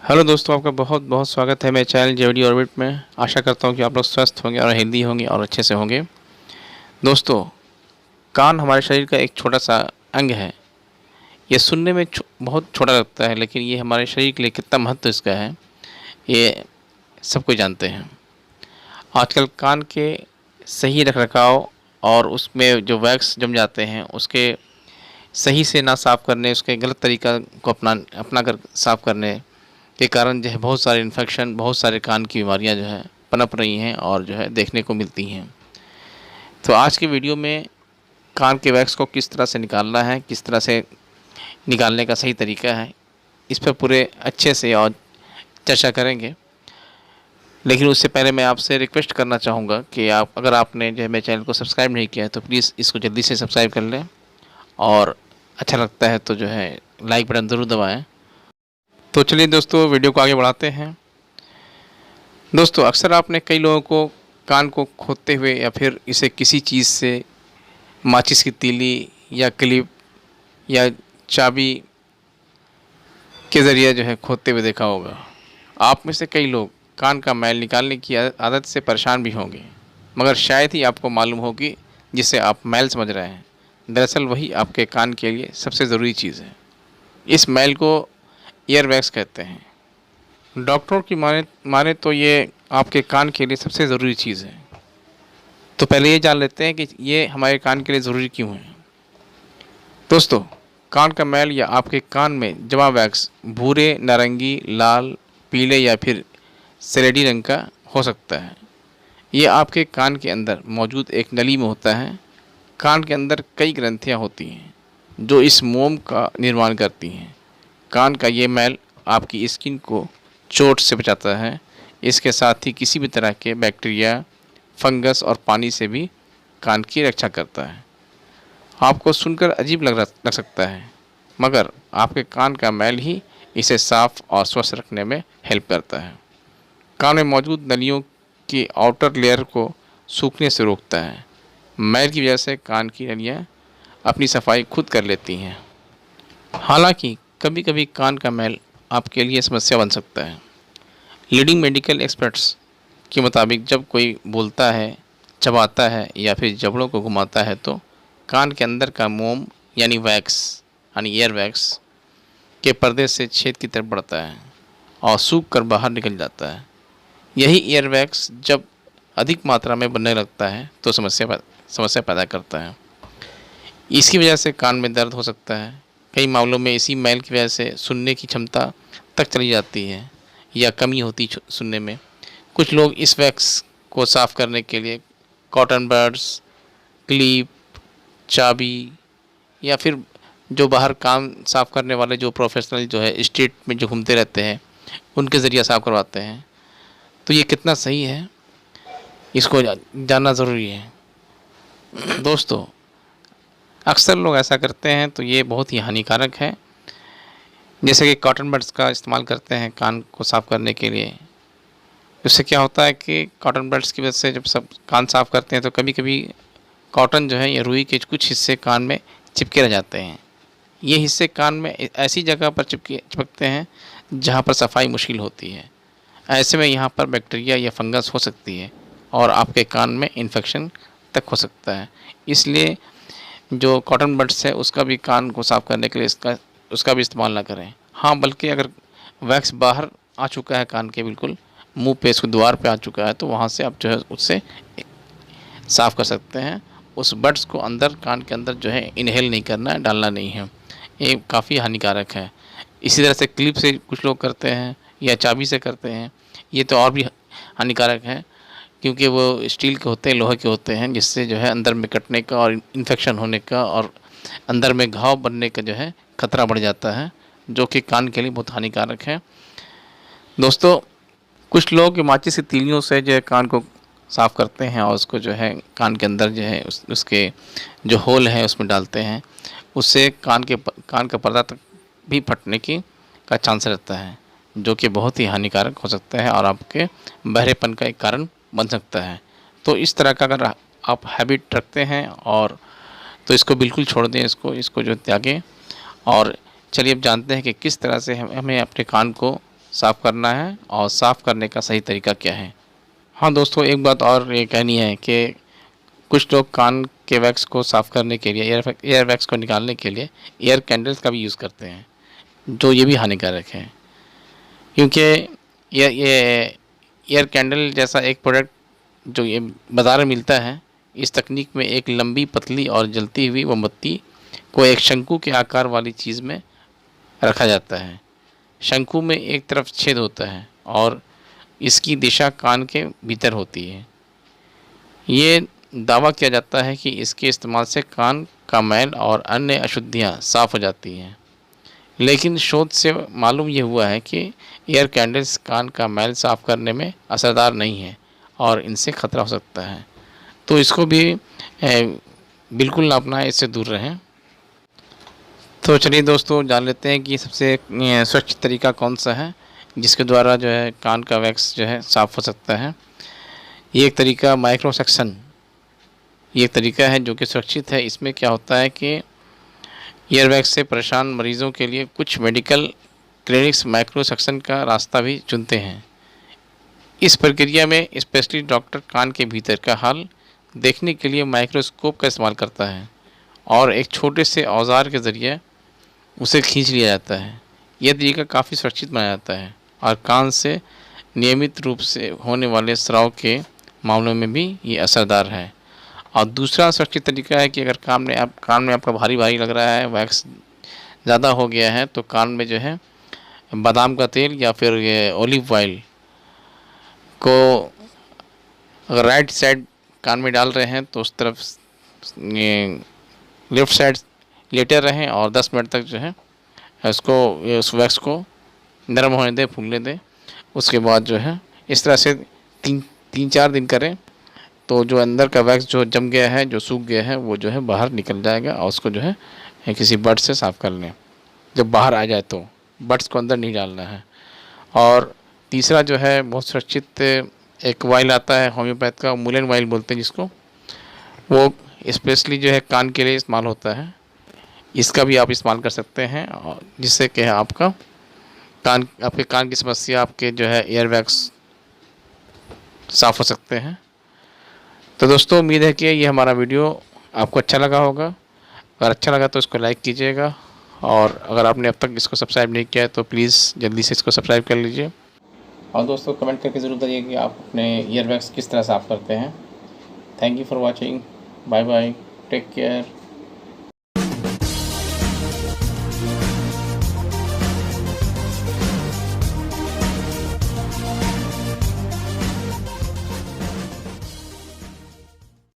Hello दोस्तों, आपका बहुत बहुत स्वागत है मेरे चैनल जेडी ऑर्बिट में। आशा करता हूँ कि आप लोग स्वस्थ होंगे और हेल्दी होंगे और अच्छे से होंगे। दोस्तों, कान हमारे शरीर का एक छोटा सा अंग है। ये सुनने में बहुत छोटा लगता है, लेकिन ये हमारे शरीर के लिए कितना महत्व इसका है, ये सब कोई जानते हैं। आजकल कान के सही रखरखाव और उसमें जो वैक्स जम जाते हैं उसके सही से ना साफ़ करने, उसके गलत तरीका को अपना कर साफ़ करने के कारण जो है बहुत सारे इन्फेक्शन, बहुत सारे कान की बीमारियां जो है पनप रही हैं और जो है देखने को मिलती हैं। तो आज की वीडियो में कान के वैक्स को किस तरह से निकालना है, किस तरह से निकालने का सही तरीका है, इस पर पूरे अच्छे से और चर्चा करेंगे। लेकिन उससे पहले मैं आपसे रिक्वेस्ट करना चाहूँगा कि अगर आपने जो है मेरे चैनल को सब्सक्राइब नहीं किया है तो प्लीज़ इसको जल्दी से सब्सक्राइब कर लें, और अच्छा लगता है तो जो है लाइक बटन ज़रूर दबाएँ। तो चलिए दोस्तों, वीडियो को आगे बढ़ाते हैं। दोस्तों, अक्सर आपने कई लोगों को कान को खोदते हुए या फिर इसे किसी चीज़ से, माचिस की तीली या क्लिप या चाबी के ज़रिए जो है खोदते हुए देखा होगा। आप में से कई लोग कान का मैल निकालने की आदत से परेशान भी होंगे, मगर शायद ही आपको मालूम होगी जिसे आप मैल समझ रहे हैं, दरअसल वही आपके कान के लिए सबसे ज़रूरी चीज़ है। इस मैल को ईयर वैक्स कहते हैं। डॉक्टरों की माने तो ये आपके कान के लिए सबसे ज़रूरी चीज़ है। तो पहले ये जान लेते हैं कि ये हमारे कान के लिए ज़रूरी क्यों है। दोस्तों, कान का मैल या आपके कान में जमा वैक्स भूरे, नारंगी, लाल, पीले या फिर सलेटी रंग का हो सकता है। ये आपके कान के अंदर मौजूद एक नली में होता है। कान के अंदर कई ग्रंथियाँ होती हैं जो इस मोम का निर्माण करती हैं। कान का ये मैल आपकी स्किन को चोट से बचाता है। इसके साथ ही किसी भी तरह के बैक्टीरिया, फंगस और पानी से भी कान की रक्षा करता है। आपको सुनकर अजीब लग सकता है, मगर आपके कान का मैल ही इसे साफ और स्वस्थ रखने में हेल्प करता है। कान में मौजूद नलियों की आउटर लेयर को सूखने से रोकता है। मैल की वजह से कान की नलियाँ अपनी सफाई खुद कर लेती हैं। हालांकि कभी कभी कान का मैल आपके लिए समस्या बन सकता है। लीडिंग मेडिकल एक्सपर्ट्स के मुताबिक जब कोई बोलता है, चबाता है या फिर जबड़ों को घुमाता है तो कान के अंदर का मोम यानी वैक्स यानी ईयर वैक्स के पर्दे से छेद की तरफ बढ़ता है और सूख कर बाहर निकल जाता है। यही ईयर वैक्स जब अधिक मात्रा में बनने लगता है तो समस्या पैदा करता है। इसकी वजह से कान में दर्द हो सकता है। कई मामलों में इसी मैल की वजह से सुनने की क्षमता तक चली जाती है या कमी होती सुनने में। कुछ लोग इस वैक्स को साफ़ करने के लिए कॉटन बड्स, क्लिप, चाबी या फिर जो बाहर काम साफ़ करने वाले जो प्रोफेशनल जो है स्ट्रीट में जो घूमते रहते हैं उनके ज़रिए साफ़ करवाते हैं। तो ये कितना सही है, इसको जानना ज़रूरी है। दोस्तों, अक्सर लोग ऐसा करते हैं तो ये बहुत ही हानिकारक है। जैसे कि कॉटन बड्स का इस्तेमाल करते हैं कान को साफ़ करने के लिए। इससे क्या होता है कि कॉटन बड्स की वजह से जब सब कान साफ़ करते हैं तो कभी कभी कॉटन जो है या रुई के कुछ हिस्से कान में चिपके रह जाते हैं। ये हिस्से कान में ऐसी जगह पर चिपकते हैं जहाँ पर सफाई मुश्किल होती है। ऐसे में यहाँ पर बैक्टीरिया या फंगस हो सकती है और आपके कान में इन्फेक्शन तक हो सकता है। इसलिए जो कॉटन बड्स है उसका भी कान को साफ़ करने के लिए उसका भी इस्तेमाल ना करें। हाँ, बल्कि अगर वैक्स बाहर आ चुका है कान के बिल्कुल मुंह पे, इसको द्वार पे आ चुका है तो वहाँ से आप जो है उससे साफ़ कर सकते हैं। उस बड्स को अंदर कान के अंदर जो है इनहेल नहीं करना है, डालना नहीं है। ये काफ़ी हानिकारक है। इसी तरह से क्लिप से कुछ लोग करते हैं या चाबी से करते हैं। ये तो और भी हानिकारक है क्योंकि वो स्टील के होते हैं, लोहे के होते हैं, जिससे जो है अंदर में कटने का और इन्फेक्शन होने का और अंदर में घाव बनने का जो है खतरा बढ़ जाता है, जो कि कान के लिए बहुत हानिकारक है। दोस्तों, कुछ लोग माचिस की तीलियों से जो है कान को साफ़ करते हैं और उसको जो है कान के अंदर जो है उसके जो होल है उसमें डालते हैं। उससे कान का पर्दा तक भी फटने का चांस रहता है, जो कि बहुत ही हानिकारक हो सकता है और आपके बहरेपन का एक कारण बन सकता है। तो इस तरह का अगर आप हैबिट रखते हैं और तो इसको बिल्कुल छोड़ दें, इसको जो त्यागें। और चलिए अब जानते हैं कि किस तरह से हमें अपने कान को साफ़ करना है और साफ़ करने का सही तरीका क्या है। हाँ दोस्तों, एक बात और ये कहनी है कि कुछ लोग कान के वैक्स को साफ़ करने के लिए, एयर वैक्स को निकालने के लिए एयर कैंडल्स का भी यूज़ करते हैं, जो ये भी हानिकारक है। क्योंकि ये एयर कैंडल जैसा एक प्रोडक्ट जो ये बाज़ार में मिलता है, इस तकनीक में एक लंबी, पतली और जलती हुई मोमबत्ती को एक शंकु के आकार वाली चीज़ में रखा जाता है। शंकु में एक तरफ छेद होता है और इसकी दिशा कान के भीतर होती है। ये दावा किया जाता है कि इसके इस्तेमाल से कान का मैल और अन्य अशुद्धियाँ साफ़ हो जाती हैं। लेकिन शोध से मालूम ये हुआ है कि एयर कैंडल्स कान का मैल साफ़ करने में असरदार नहीं है और इनसे ख़तरा हो सकता है। तो इसको भी बिल्कुल ना अपनाएं, इससे दूर रहें। तो चलिए दोस्तों, जान लेते हैं कि सबसे स्वच्छ तरीका कौन सा है जिसके द्वारा जो है कान का वैक्स जो है साफ़ हो सकता है। ये एक तरीका माइक्रो सेक्शन, ये एक तरीका है जो कि सुरक्षित है। इसमें क्या होता है कि ईयरवैक्स से परेशान मरीजों के लिए कुछ मेडिकल क्लिनिक्स माइक्रो सेक्शन का रास्ता भी चुनते हैं। इस प्रक्रिया में स्पेशली डॉक्टर कान के भीतर का हाल देखने के लिए माइक्रोस्कोप का इस्तेमाल करता है और एक छोटे से औजार के ज़रिए उसे खींच लिया जाता है। यह तरीका काफ़ी सुरक्षित माना जाता है और कान से नियमित रूप से होने वाले स्राव के मामलों में भी ये असरदार है। और दूसरा सुरक्षित तरीका है कि अगर कान में आपका भारी भारी लग रहा है, वैक्स ज़्यादा हो गया है, तो कान में जो है बादाम का तेल या फिर ये ऑलिव ऑयल को अगर राइट साइड कान में डाल रहे हैं तो उस तरफ लेफ़्ट साइड लेटे रहें और 10 मिनट तक जो है उस वैक्स को नरम होने दें, फूलने दें। उसके बाद जो है इस तरह से 3-4 दिन करें तो जो अंदर का वैक्स जो जम गया है, जो सूख गया है, वो जो है बाहर निकल जाएगा और उसको जो है किसी बड से साफ़ कर लें। जब बाहर आ जाए तो बड्स को अंदर नहीं डालना है। और तीसरा जो है बहुत सुरक्षित एक ऑयल आता है होम्योपैथ का, मूलन ऑयल बोलते हैं जिसको, वो स्पेशली जो है कान के लिए इस्तेमाल होता है। इसका भी आप इस्तेमाल कर सकते हैं और जिससे कि आपके कान की समस्या, आपके जो है एयर वैक्स साफ़ हो सकते हैं। तो दोस्तों, उम्मीद है कि ये हमारा वीडियो आपको अच्छा लगा होगा। अगर अच्छा लगा तो इसको लाइक कीजिएगा और अगर आपने अब तक इसको सब्सक्राइब नहीं किया है तो प्लीज़ जल्दी से इसको सब्सक्राइब कर लीजिए। और दोस्तों, कमेंट करके ज़रूर बताइए कि आप अपने ईयर वैक्स किस तरह साफ़ करते हैं। Thank you for watching. Bye bye, take care.